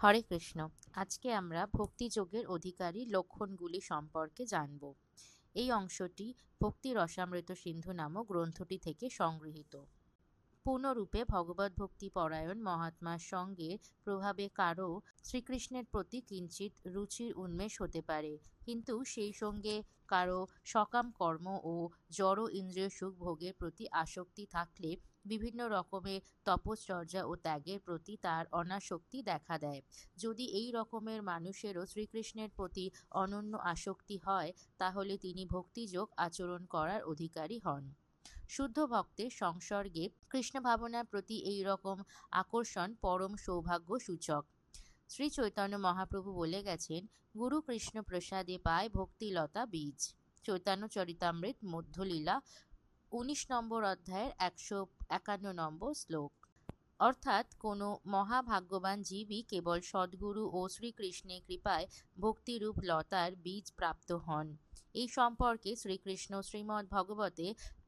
হরে কৃষ্ণ। আজকে আমরা ভক্তিযোগের অধিকারী লক্ষণগুলি সম্পর্কে জানব। এই অংশটি ভক্তি রসামৃত সিন্ধু নামক গ্রন্থটি থেকে সংগৃহীত। পূর্ণরূপে ভগবত ভক্তি পরায়ণ মহাত্মার সঙ্গে প্রভাবে কারও শ্রীকৃষ্ণের প্রতি কিঞ্চিত রুচির উন্মেষ হতে পারে, কিন্তু সেই সঙ্গে কারও সকাম কর্ম ও জড় ইন্দ্রিয় সুখ ভোগের প্রতি আসক্তি থাকলে বিভিন্ন রকমের তপশ্চর্যা ও ত্যাগের প্রতি তার অনাসক্তি দেখা দেয়। যদি এই রকমের মানুষেরও শ্রীকৃষ্ণের প্রতি অনন্য আসক্তি হয়, তাহলে তিনি ভক্তিযোগ আচরণ করার অধিকারী হন। শুদ্ধ ভক্তের সংসর্গে কৃষ্ণ ভাবনার প্রতি এই রকম আকর্ষণ পরম সৌভাগ্য সূচক। শ্রী চৈতন্য মহাপ্রভু বলে গেছেন, গুরু কৃষ্ণ প্রসাদে পায় ভক্তিলতা বীজ। চৈতন্য চরিতামৃত মধ্যলীলা 19 নম্বর অধ্যায়ের 151 নম্বর শ্লোক। অর্থাৎ কোনো মহাভাগ্যবান জীবই কেবল সদ্গুরু ও শ্রীকৃষ্ণের কৃপায় ভক্তিরূপ লতার বীজ প্রাপ্ত হন। এই সম্পর্কে শ্রীকৃষ্ণ শ্রীমদ্ ভগবতে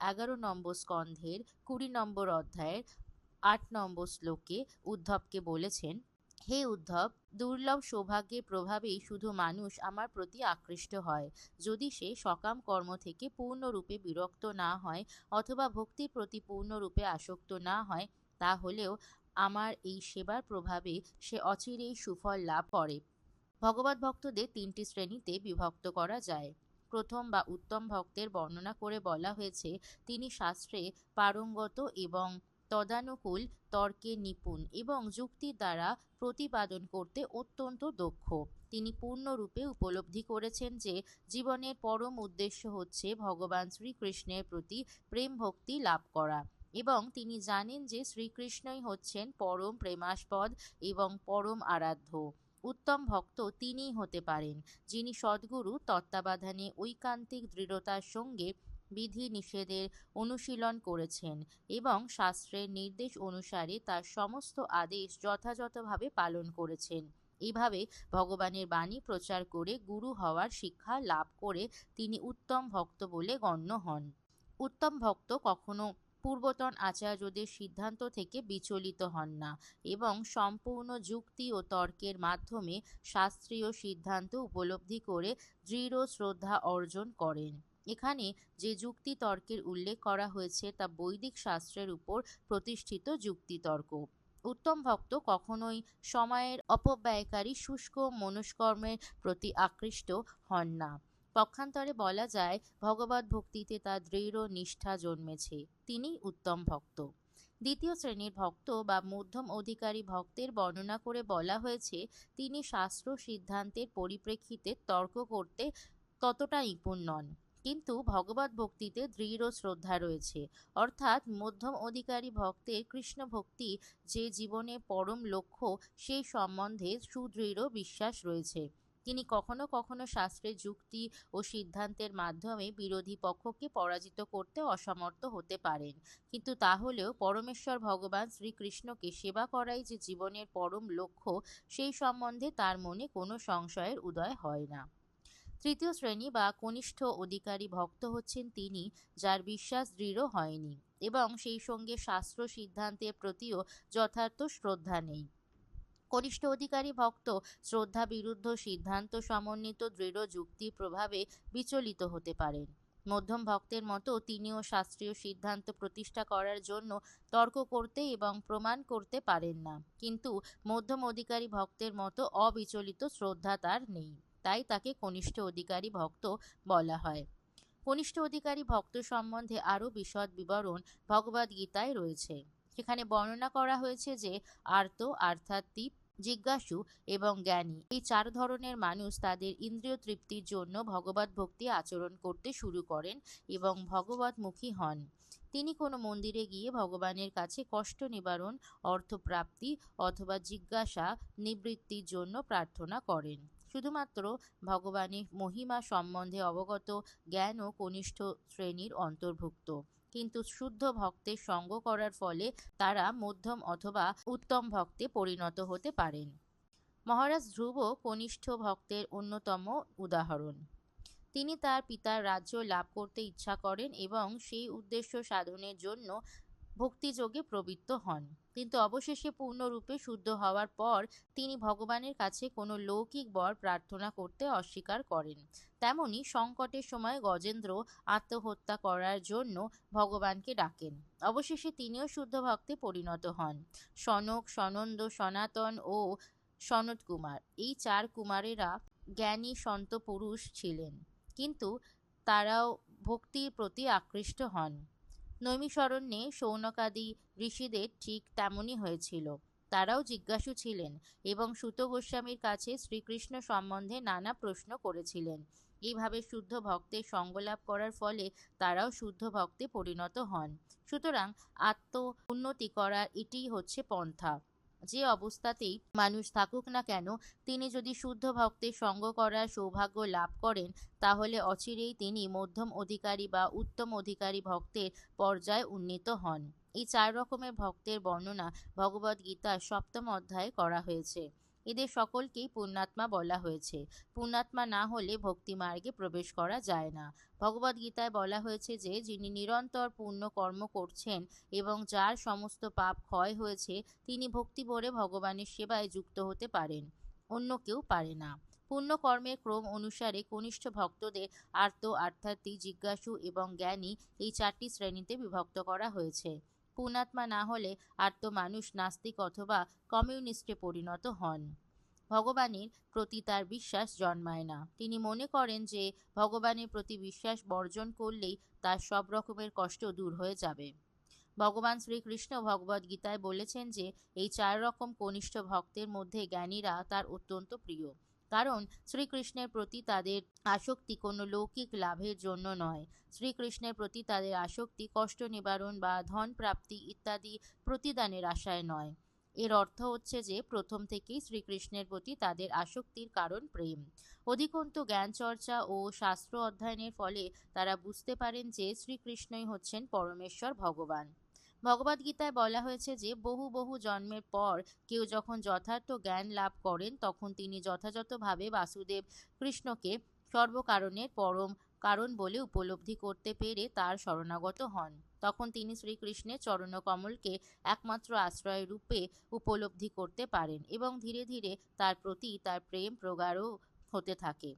11 নম্বর স্কন্ধের 20 নম্বর অধ্যায়ের 8 নম্বর শ্লোকে উদ্ধবকে বলেছেন, হে উদ্ধব, দুর্লভ সৌভাগ্যের প্রভাবেই শুধু মানুষ আমার প্রতি আকৃষ্ট হয়। যদি সে সকাম কর্ম থেকে পূর্ণরূপে বিরক্ত না হয় অথবা ভক্তির প্রতি পূর্ণরূপে আসক্ত না হয়, তাহলেও আমার এই সেবার প্রভাবে সে অচিরেই সুফল লাভ করে। ভগবত ভক্তদের 3টি শ্রেণীতে বিভক্ত করা যায়। প্রথম বা উত্তম ভক্তের বর্ণনা করে বলা হয়েছে, তিনি শাস্ত্রে পারঙ্গত এবং তদানুকূল তর্কে নিপুণ এবং যুক্তির দ্বারা প্রতিপাদন করতে অত্যন্ত দক্ষ। তিনি পূর্ণরূপে উপলব্ধি করেছেন যে জীবনের পরম উদ্দেশ্য হচ্ছে ভগবান শ্রীকৃষ্ণের প্রতি প্রেম ভক্তি লাভ করা, এবং তিনি জানেন যে শ্রীকৃষ্ণই হচ্ছেন পরম প্রেমাস্পদ এবং পরম আরাধ্য। উত্তম ভক্ত তিনিই হতে পারেন, যিনি সদ্গুরু তত্ত্বাবধানে ঐকান্তিক দৃঢ়তার সঙ্গে বিধি নিষেধের অনুশীলন করেছেন এবং শাস্ত্রের নির্দেশ অনুসারে তার সমস্ত আদেশ যথাযথভাবে পালন করেছেন। এইভাবে ভগবানের বাণী প্রচার করে গুরু হওয়ার শিক্ষা লাভ করে তিনি উত্তম ভক্ত বলে গণ্য হন। উত্তম ভক্ত কখনো পূর্বতন আচার্যদের সিদ্ধান্ত থেকে বিচলিত হন না এবং সম্পূর্ণ যুক্তি ও তর্কের মাধ্যমে শাস্ত্রীয় সিদ্ধান্ত উপলব্ধি করে দৃঢ় শ্রদ্ধা অর্জন করেন। এখানে যে যুক্তি তর্কের উল্লেখ করা হয়েছে তা বৈদিক শাস্ত্রের উপর প্রতিষ্ঠিত যুক্তিতর্ক। উত্তম ভক্ত কখনোই সময়ের অপব্যয়কারী শুষ্ক মনস্কর্মের প্রতি আকৃষ্ট হন না। পক্ষান্তরে বলা যায়, ভগবত ভক্তিতে তার দৃঢ় নিষ্ঠা জন্মেছে, তিনিই উত্তম ভক্ত। দ্বিতীয় শ্রেণীর ভক্ত বা মধ্যম অধিকারী ভক্তের বর্ণনা করে বলা হয়েছে, তিনি শাস্ত্র সিদ্ধান্তের পরিপ্রেক্ষিতে তর্ক করতে ততটা নিপুণ নন, কিন্তু ভগবত ভক্তিতে দৃঢ় শ্রদ্ধা রয়েছে। অর্থাৎ মধ্যম অধিকারী ভক্তের কৃষ্ণ ভক্তি যে জীবনের পরম লক্ষ্য সেই সম্বন্ধে সুদৃঢ় বিশ্বাস রয়েছে। তিনি কখনো কখনো শাস্ত্রের যুক্তি ও সিদ্ধান্তের মাধ্যমে বিরোধী পক্ষকে পরাজিত করতে অসমর্থ হতে পারেন, কিন্তু তাহলেও পরমেশ্বর ভগবান শ্রীকৃষ্ণকে সেবা করাই যে জীবনের পরম লক্ষ্য সেই সম্বন্ধে তার মনে কোনো সংশয়ের উদয় হয় না। তৃতীয় শ্রেণী বা কনিষ্ঠ অধিকারী ভক্ত হচ্ছেন তিনি, যার বিশ্বাস দৃঢ় হয়নি এবং সেই সঙ্গে শাস্ত্র সিদ্ধান্তের প্রতিও যথার্থ শ্রদ্ধা নেই। কনিষ্ঠ অধিকারী ভক্ত শ্রদ্ধা বিরুদ্ধ সিদ্ধান্ত সমন্বিত দৃঢ় যুক্তির প্রভাবে বিচলিত হতে পারেন। মধ্যম ভক্তের মতো তিনিও শাস্ত্রীয় সিদ্ধান্ত প্রতিষ্ঠা করার জন্য তর্ক করতে এবং প্রমাণ করতে পারেন না, কিন্তু মধ্যম অধিকারী ভক্তের মতো অবিচলিত শ্রদ্ধা তার নেই, তাই তাকে কনিষ্ঠ অধিকারী ভক্ত বলা হয়। কনিষ্ঠ অধিকারী ভক্ত সম্বন্ধে আরও বিশদ বিবরণ ভগবদ গীতায় রয়েছে। সেখানে বর্ণনা করা হয়েছে যে আর্ত অর্থাৎ জিজ্ঞাসু এবং জ্ঞানী এই 4 ধরনের মানুষ তাদের ইন্দ্রিয় তৃপ্তির জন্য ভগবত ভক্তি আচরণ করতে শুরু করেন এবং ভগবতমুখী হন। তিনি কোনো মন্দিরে গিয়ে ভগবানের কাছে কষ্ট নিবারণ, অর্থপ্রাপ্তি অথবা জিজ্ঞাসা নিবৃত্তির জন্য প্রার্থনা করেন। শুধুমাত্র ভগবানের মহিমা সম্বন্ধে অবগত জ্ঞানও কনিষ্ঠ শ্রেণীর অন্তর্ভুক্ত, কিন্তু শুদ্ধ ভক্তের সঙ্গ করার ফলে তারা মধ্যম অথবা উত্তম ভক্তে পরিণত হতে পারেন। মহারাজ ধ্রুব কনিষ্ঠ ভক্তের অন্যতম উদাহরণ। তিনি তার পিতার রাজ্য লাভ করতে ইচ্ছা করেন এবং সেই উদ্দেশ্য সাধনের জন্য ভক্তিযোগে প্রবৃত্ত হন। কিন্তু অবশেষে পূর্ণরূপে শুদ্ধ হওয়ার পর তিনি ভগবানের কাছে কোনো লৌকিক বর প্রার্থনা করতে অস্বীকার করেন। তেমনি সংকটের সময় গজেন্দ্র আত্মহত্যা করার জন্য ভগবানকে ডাকেন। অবশেষে তিনিও শুদ্ধ ভক্তে পরিণত হন। সনক, সনন্দ, সনাতন ও সনত কুমার, এই 4 কুমারেরা জ্ঞানী সন্ত পুরুষ ছিলেন, কিন্তু তারাও ভক্তির প্রতি আকৃষ্ট হন। নৈমিষারণ্যে শৌনকাদি ঋষিদের ঠিক তেমনই হয়েছিল। তারাও জিজ্ঞাসু ছিলেন এবং সূত গোস্বামীর কাছে শ্রীকৃষ্ণ সম্বন্ধে নানা প্রশ্ন করেছিলেন। এইভাবে শুদ্ধ ভক্তের সঙ্গলাভ করার ফলে তারাও শুদ্ধ ভক্তে পরিণত হন। সুতরাং আত্ম উন্নতি করার এটিই হচ্ছে পন্থা। যে অবস্থাতেই মানুষ থাকুক না কেন, তিনি যদি শুদ্ধ ভক্তের সঙ্গ করার সৌভাগ্য লাভ করেন, তাহলে অচিরেই তিনি মধ্যম অধিকারী বা উত্তম অধিকারী ভক্তের পর্যায়ে উন্নীত হন। এই 4 রকমের ভক্তের বর্ণনা ভগবদ্গীতার 7ম অধ্যায়ে করা হয়েছে। এদের সকলকেই পুণ্যাত্মা বলা হয়েছে। পুণ্যাত্মা না হলে ভক্তি মার্গে প্রবেশ করা যায় না। ভগবদ্গীতায় বলা হয়েছে যে যিনি নিরন্তর পুণ্য কর্ম করছেন এবং যার সমস্ত পাপ ক্ষয় হয়েছে, তিনি ভক্তি ভরে ভগবানের সেবায় যুক্ত হতে পারেন, অন্য কেউ পারে না। পুণ্যকর্মের ক্রম অনুসারে কনিষ্ঠ ভক্তদের আর্ত, আর্থার্থী, জিজ্ঞাসু এবং জ্ঞানী এই 4টি শ্রেণীতে বিভক্ত করা হয়েছে। পুণ্যাত্মা না হলে আর্ত মানুষ নাস্তিক অথবা কমিউনিস্টে পরিণত হন। ভগবানের প্রতি তার বিশ্বাস জন্মায় না। তিনি মনে করেন যে ভগবানের প্রতি বিশ্বাস বর্জন করলেই তার সব রকমের কষ্ট দূর হয়ে যাবে। ভগবান শ্রীকৃষ্ণ ভগবদ্গীতায় বলেছেন যে এই 4 রকম কনিষ্ঠ ভক্তের মধ্যে জ্ঞানীরা তার অত্যন্ত প্রিয়, কারণ শ্রীকৃষ্ণের প্রতি তাদের আসক্তি কোনো লৌকিক লাভের জন্য নয়। শ্রীকৃষ্ণের প্রতি তাদের আসক্তি কষ্ট নিবারণ বা ধন প্রাপ্তি ইত্যাদি প্রতিদানের আশায় নয়। এর অর্থ হচ্ছে যে প্রথম থেকেই শ্রীকৃষ্ণের প্রতি তাদের আসক্তির কারণ প্রেম। অধিকন্তু জ্ঞান চর্চা ও শাস্ত্র অধ্যয়নের ফলে তারা বুঝতে পারেন যে শ্রীকৃষ্ণই হচ্ছেন পরমেশ্বর ভগবান। ভগবদ্গীতায় বলা হয়েছে যে বহু বহু জন্মের পর কেউ যখন যথার্থ জ্ঞান লাভ করেন, তখন তিনি যথাযথভাবে বাসুদেব কৃষ্ণকে সর্বকারণের পরম কারণ বলে উপলব্ধি করতে পেরে তার শরণাগত হন। তখন তিনি শ্রীকৃষ্ণের চরণকমলকে একমাত্র আশ্রয় রূপে উপলব্ধি করতে পারেন এবং ধীরে ধীরে তার প্রতি তার প্রেম প্রগাঢ় হতে থাকে।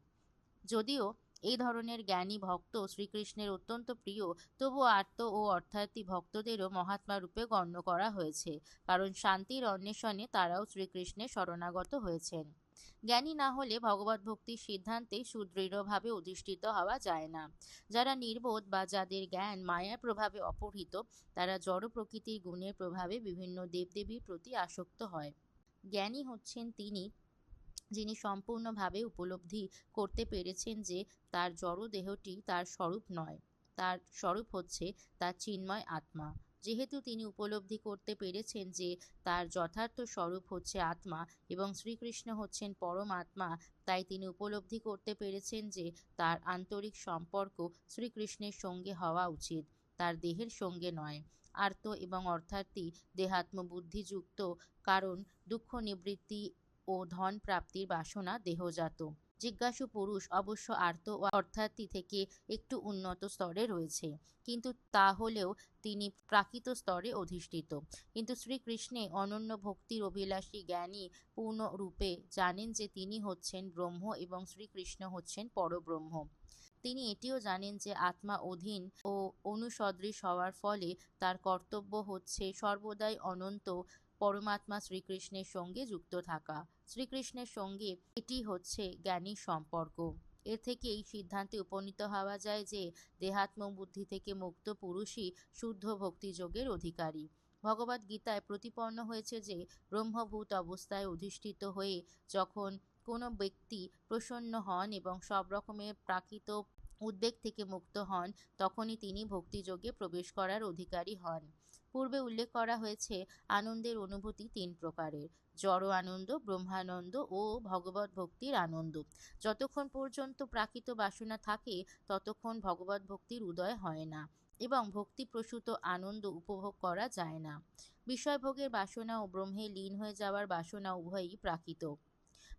যদিও এই ধরনের জ্ঞানী ভক্ত শ্রীকৃষ্ণের অত্যন্ত প্রিয়, তবু আর্ত ও অর্থার্থী ভক্তদেরও মহাত্মা রূপে গণ্য করা হয়েছে, কারণ শান্তির অন্বেষণে তারাও শ্রীকৃষ্ণের শরণাগত হয়েছেন। জ্ঞানী না হলে ভগবত ভক্তির সিদ্ধান্তে সুদৃঢ়ভাবে অধিষ্ঠিত হওয়া যায় না। যারা নির্বোধ বা যাদের জ্ঞান মায়ার প্রভাবে অপহৃত, তারা জড় প্রকৃতির গুণের প্রভাবে বিভিন্ন দেবদেবীর প্রতি আসক্ত হয়। জ্ঞানী হচ্ছেন তিনি যিনি সম্পূর্ণভাবে উপলব্ধি করতে পেরেছেন যে তার জড় দেহটি তার স্বরূপ নয়, তার স্বরূপ হচ্ছে তার চিন্ময় আত্মা। যেহেতু তিনি উপলব্ধি করতে পেরেছেন যে তার যথার্থ স্বরূপ হচ্ছে আত্মা এবং শ্রীকৃষ্ণ হচ্ছেন পরম আত্মা, তাই তিনি উপলব্ধি করতে পেরেছেন যে তার আন্তরিক সম্পর্ক শ্রীকৃষ্ণের সঙ্গে হওয়া উচিত, তার দেহের সঙ্গে নয়। আর্ত এবং অর্থার্থী দেহাত্মবুদ্ধিযুক্ত, কারণ দুঃখ নিবৃত্তি ও ধন প্রাপ্তির বাসনা দেহজাত। জিজ্ঞাসু পুরুষ অবশ্য আর্ত ও অর্থার্থী থেকে একটু উন্নত স্তরে রয়েছে, কিন্তু তা হলেও তিনি প্রাকৃত স্তরে অধিষ্ঠিত। কিন্তু শ্রীকৃষ্ণে অনন্য ভক্তির অভিলাষী জ্ঞানী পূর্ণরূপে জানেন যে তিনি হচ্ছেন ব্রহ্ম এবং শ্রীকৃষ্ণ হচ্ছেন পরব্রহ্ম। তিনি এটিও জানেন যে আত্মা অধীন ও অনুসদৃশ হওয়ার ফলে তার কর্তব্য হচ্ছে সর্বদাই অনন্ত পরমাত্মা শ্রীকৃষ্ণের সঙ্গে যুক্ত থাকা। শ্রীকৃষ্ণের সঙ্গে এটি হচ্ছে জ্ঞানীর সম্পর্ক। এর থেকে এই সিদ্ধান্তে উপনীত হওয়া যায় যে দেহাত্ম বুদ্ধি থেকে মুক্ত পুরুষই শুদ্ধ ভক্তিযোগের অধিকারী। ভগবদ গীতায় প্রতিপন্ন হয়েছে যে ব্রহ্মভূত অবস্থায় অধিষ্ঠিত হয়ে যখন কোনো ব্যক্তি প্রসন্ন হন এবং সব রকমের প্রাকৃত উদ্বেগ থেকে মুক্ত হন, তখনই তিনি ভক্তিযোগে প্রবেশ করার অধিকারী হন। পূর্বে উল্লেখ করা হয়েছে আনন্দের অনুভূতি 3 প্রকারের: জড় আনন্দ, ব্রহ্মানন্দ ও ভগবত ভক্তির আনন্দ। যতক্ষণ পর্যন্ত প্রাকৃত বাসনা থাকে ততক্ষণ ভগবত ভক্তির উদয় হয় না এবং ভক্তিপ্রসূত আনন্দ উপভোগ করা যায় না। বিষয়ভোগের বাসনা ও ব্রহ্মে লীন হয়ে যাওয়ার বাসনা উভয়ই প্রাকৃত।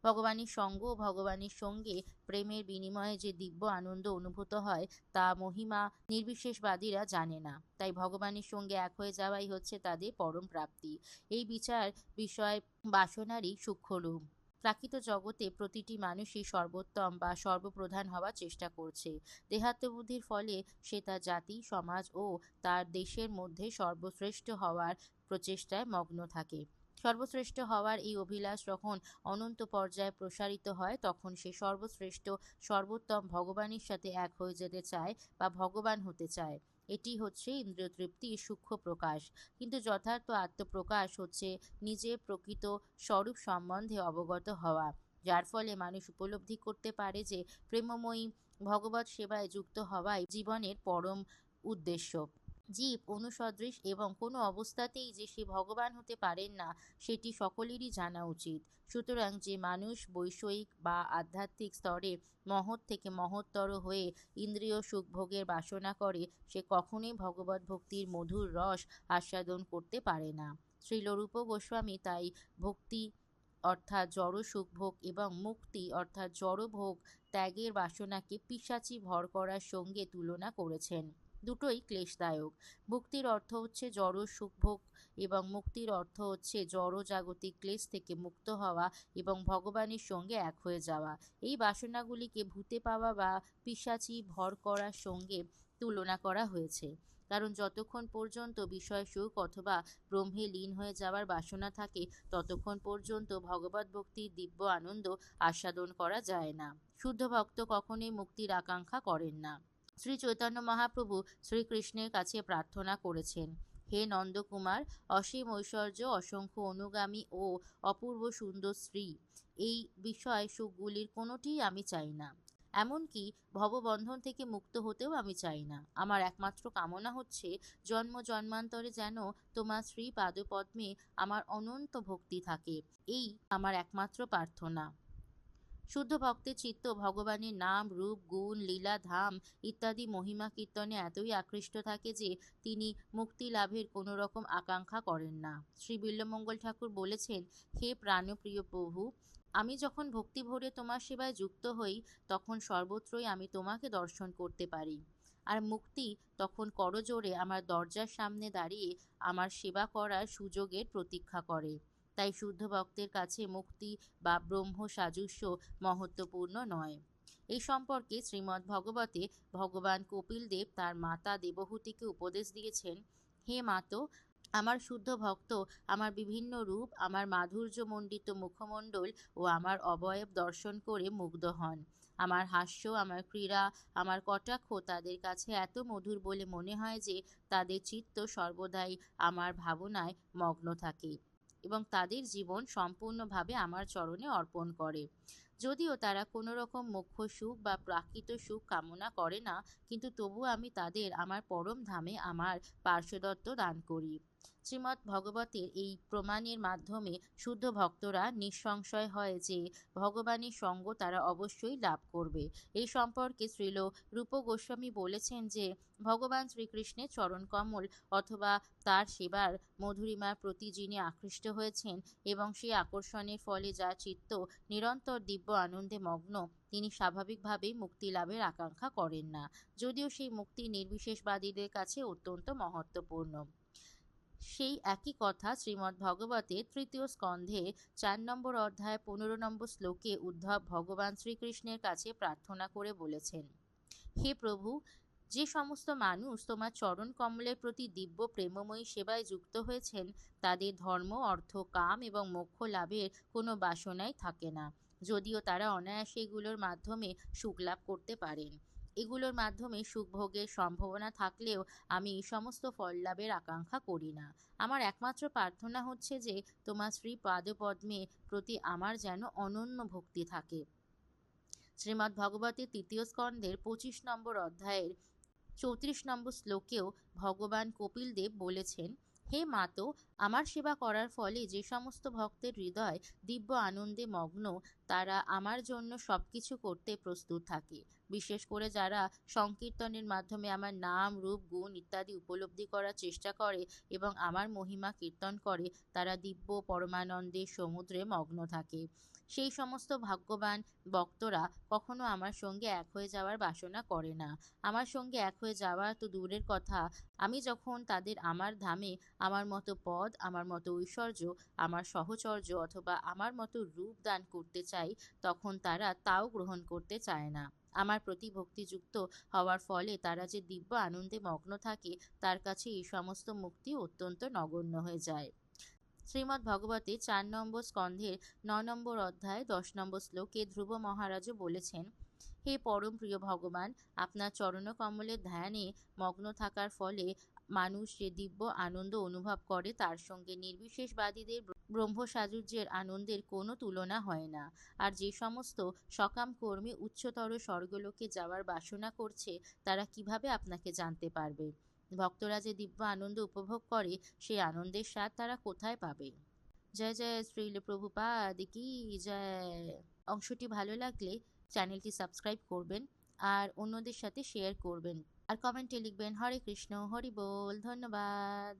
ভগবানের সঙ্গ ও ভগবানের সঙ্গে প্রেমের বিনিময়ে যে দিব্য আনন্দ অনুভূত হয় তা মহিমা নির্বিশেষবাদীরা জানে না। তাই ভগবানের সঙ্গে এক হয়ে যাওয়াই হচ্ছে তাদের পরম প্রাপ্তি। এই বিচার বিষয় বাসনারই সূক্ষ্ম রূপ। প্রাকৃত জগতে প্রতিটি মানুষই সর্বোত্তম বা সর্বপ্রধান হওয়ার চেষ্টা করছে। দেহাত্মবুদ্ধির ফলে সে তার জাতি, সমাজ ও তার দেশের মধ্যে সর্বশ্রেষ্ঠ হওয়ার প্রচেষ্টায় মগ্ন থাকে। সর্বশ্রেষ্ঠ হওয়ার এই অভিলাষ যখন অনন্ত পর্যায়ে প্রসারিত হয়, তখন সে সর্বশ্রেষ্ঠ সর্বোত্তম ভগবানের সাথে এক হয়ে যেতে চায় বা ভগবান হতে চায়। এটি হচ্ছে ইন্দ্রিয় তৃপ্তির সূক্ষ্ম প্রকাশ। কিন্তু যথার্থ আত্মপ্রকাশ হচ্ছে নিজের প্রকৃত স্বরূপ সম্বন্ধে অবগত হওয়া, যার ফলে মানুষ উপলব্ধি করতে পারে যে প্রেমময়ী ভগবৎ সেবায় যুক্ত হওয়াই জীবনের পরম উদ্দেশ্য। জীব অনুসদৃশ এবং কোনো অবস্থাতেই যে সে ভগবান হতে পারেন না, সেটি সকলেরই জানা উচিত। সুতরাং যে মানুষ বৈষয়িক বা আধ্যাত্মিক স্তরে মহৎ থেকে মহত্তর হয়ে ইন্দ্রিয় সুখভোগের বাসনা করে, সে কখনোই ভগবত ভক্তির মধুর রস আস্বাদন করতে পারে না। শ্রীল রূপ গোস্বামী তাই ভক্তি অর্থাৎ জড় সুখভোগ এবং মুক্তি অর্থাৎ জড় ভোগ ত্যাগের বাসনাকে পিশাচি ভর করার সঙ্গে তুলনা করেছেন। দুটোই ক্লেশদায়ক। ভক্তির অর্থ হচ্ছে জড় সুখভোগ এবং মুক্তির অর্থ হচ্ছে জড় জাগতিক ক্লেশ থেকে মুক্ত হওয়া এবং ভগবানের সঙ্গে এক হয়ে যাওয়া। এই বাসনাগুলিকে ভূতে পাওয়া বা পিশাচি ভর করার সঙ্গে তুলনা করা হয়েছে। কারণ যতক্ষণ পর্যন্ত বিষয় সুখ অথবা ব্রহ্মে লীন হয়ে যাওয়ার বাসনা থাকে, ততক্ষণ পর্যন্ত ভগবত ভক্তির দিব্য আনন্দ আস্বাদন করা যায় না। শুদ্ধ ভক্ত কখনোই মুক্তির আকাঙ্ক্ষা করেন না। শ্রী চৈতন্য মহাপ্রভু শ্রীকৃষ্ণের কাছে প্রার্থনা করেছেন, হে নন্দকুমার, অসীম ঐশ্বর্য, অসংখ্য অনুগামী ও অপূর্ব সুন্দর স্ত্রী, এই বিষয় সুখগুলির কোনোটিই আমি চাই না। এমনকি ভববন্ধন থেকে মুক্ত হতেও আমি চাই না। আমার একমাত্র কামনা হচ্ছে জন্ম জন্মান্তরে যেন তোমার শ্রী পাদপদ্মে আমার অনন্ত ভক্তি থাকে। এই আমার একমাত্র প্রার্থনা। শুদ্ধ ভক্তের চিত্ত ভগবানের নাম, রূপ, গুণ, লীলা, ধাম ইত্যাদি মহিমা কীর্তনে এতই আকৃষ্ট থাকে যে তিনি মুক্তি লাভের কোনো রকম আকাঙ্ক্ষা করেন না। শ্রী বিল্বমঙ্গল ঠাকুর বলেছেন, হে প্রাণপ্রিয় প্রভু, আমি যখন ভক্তি ভরে তোমার সেবায় যুক্ত হই, তখন সর্বত্রই আমি তোমাকে দর্শন করতে পারি। আর মুক্তি তখন করজোড়ে আমার দরজার সামনে দাঁড়িয়ে আমার সেবা করার সুযোগের প্রতীক্ষা করে। তাই শুদ্ধ ভক্তের কাছে মুক্তি বা ব্রহ্ম সাজস্য মহত্বপূর্ণ নয়। এই সম্পর্কে শ্রীমদ্ ভগবতে ভগবান কপিল দেব তার মাতা দেবহূতিকে উপদেশ দিয়েছেন, হে মাতো, আমার শুদ্ধ ভক্ত আমার বিভিন্ন রূপ, আমার মাধুর্যমণ্ডিত মুখমণ্ডল ও আমার অবয়ব দর্শন করে মুগ্ধ হন। আমার হাস্য, আমার ক্রীড়া, আমার কটাক্ষ তাদের কাছে এত মধুর বলে মনে হয় যে তাদের চিত্ত সর্বদাই আমার ভাবনায় মগ্ন থাকে এবং তাদের জীবন সম্পূর্ণভাবে আমার চরণে অর্পণ করে। যদিও তারা কোনো রকম মোক্ষ সুখ বা প্রাকৃত সুখ কামনা করে না, কিন্তু তবু আমি তাদের আমার পরম ধামে আমার পার্শ্বদত্ত দান করি। শ্রীমদ্ ভগবতের এই প্রমাণের মাধ্যমে শুদ্ধ ভক্তরা নিঃসংশয় হয় যে ভগবানের সঙ্গ তারা অবশ্যই লাভ করবে। এই সম্পর্কে শ্রীল রূপ গোস্বামী বলেছেন যে ভগবান শ্রীকৃষ্ণের চরণকমল অথবা তার সেবার মধুরিমার প্রতি যিনি আকৃষ্ট হয়েছেন এবং সেই আকর্ষণের ফলে যার চিত্ত নিরন্তর দিব্য আনন্দে মগ্ন, তিনি স্বাভাবিকভাবেই মুক্তি লাভের আকাঙ্ক্ষা করেন না, যদিও সেই মুক্তি নির্বিশেষবাদীদের কাছে অত্যন্ত মহত্বপূর্ণ। সেই একই কথা শ্রীমদ্ ভগবতের তৃতীয় স্কন্ধে 4 নম্বর অধ্যায় 15 নম্বর শ্লোকে উদ্ধব ভগবান শ্রীকৃষ্ণের কাছে প্রার্থনা করে বলেছেন, হে প্রভু, যে সমস্ত মানুষ তোমার চরণ কমলের প্রতি দিব্য প্রেমময়ী সেবায় যুক্ত হয়েছেন, তাদের ধর্ম, অর্থ, কাম এবং মোক্ষ লাভের কোনো বাসনাই থাকে না, যদিও তারা অনায়াসে এগুলোর মাধ্যমে সুখ লাভ করতে পারেন। এগুলোর মাধ্যমে সুখভোগের সম্ভাবনা থাকলেও আমি এই সমস্ত ফল লাভের আকাঙ্ক্ষা করি না। আমার একমাত্র প্রার্থনা হচ্ছে যে তোমার শ্রী পাদপদ্মে প্রতি আমার যেন অনন্য ভক্তি থাকে। শ্রীমদ্ ভগবতের তৃতীয় স্কন্ধের 25 নম্বর অধ্যায়ের 34 নম্বর শ্লোকেও ভগবান কপিল দেব বলেছেন, হে মাতো, আমার সেবা করার ফলে যে সমস্ত ভক্তের হৃদয় দিব্য আনন্দে মগ্ন, তারা আমার জন্য সবকিছু করতে প্রস্তুত থাকে। বিশেষ করে যারা সংকীর্তনের মাধ্যমে আমার নাম, রূপ, গুণ ইত্যাদি উপলব্ধি করার চেষ্টা করে এবং আমার মহিমা কীর্তন করে, তারা দিব্য পরমানন্দের সমুদ্রে মগ্ন থাকে। সেই সমস্ত ভাগ্যবান ভক্তরা কখনো আমার সঙ্গে এক হয়ে যাওয়ার বাসনা করে না। আমার সঙ্গে এক হয়ে যাওয়া তো দূরের কথা, আমি যখন তাদের আমার ধামে আমার মতো পদ, আমার মতো ঐশ্বর্য, আমার সহচর্য অথবা আমার মতো রূপ দান করতে চাই, তখন তারা তাও গ্রহণ করতে চায় না। আমার প্রতি ভক্তিযুক্ত হওয়ার ফলে তারা যে দিব্য আনন্দে মগ্ন থাকে, তার কাছে এই সমস্ত মুক্তি অত্যন্ত নগণ্য হয়ে যায়। শ্রীমদ্ ভগবতে 4 নম্বর স্কন্ধের 9 নম্বর অধ্যায় 10 নম্বর শ্লোকে ধ্রুব মহারাজও বলেছেন, হে পরম প্রিয় ভগবান, আপনার চরণকমলের ধ্যানে মগ্ন থাকার ফলে মানুষ যে দিব্য আনন্দ অনুভব করে, তার সঙ্গে নির্বিশেষবাদীদের ব্রহ্মসাযুজ্যের আনন্দের কোনো তুলনা হয় না। আর যে সমস্ত সকাম কর্মী উচ্চতর স্বর্গলোকে যাওয়ার বাসনা করছে, তারা কিভাবে আপনাকে জানতে পারবে? ভক্তরা যে দিব্য আনন্দ উপভোগ করে, সেই আনন্দের স্বাদ তারা কোথায় পাবে? জয় জয় শ্রীল প্রভুপাদ কি জয়। অংশটি ভালো লাগলে চ্যানেলটি সাবস্ক্রাইব করবেন আর অন্যদের সাথে শেয়ার করবেন আর কমেন্টে লিখবেন হরে কৃষ্ণ হরি বল। ধন্যবাদ।